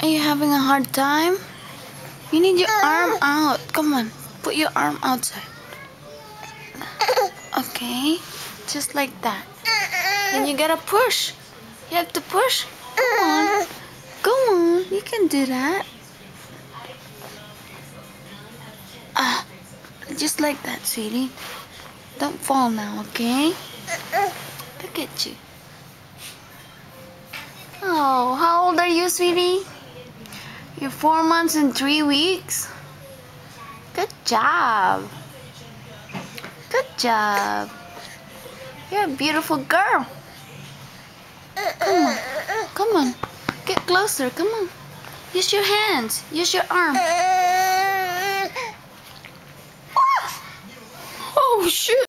Are you having a hard time? You need your arm out. Come on, put your arm outside. Okay, just like that. And you gotta push. You have to push. Come on. Come on, you can do that. Just like that, sweetie. Don't fall now, okay? Look at you. Oh, how old are you, sweetie? You're 4 months and 3 weeks. Good job. Good job. You're a beautiful girl. Come on. Come on. Get closer. Come on. Use your hands. Use your arm. Oh, shoot.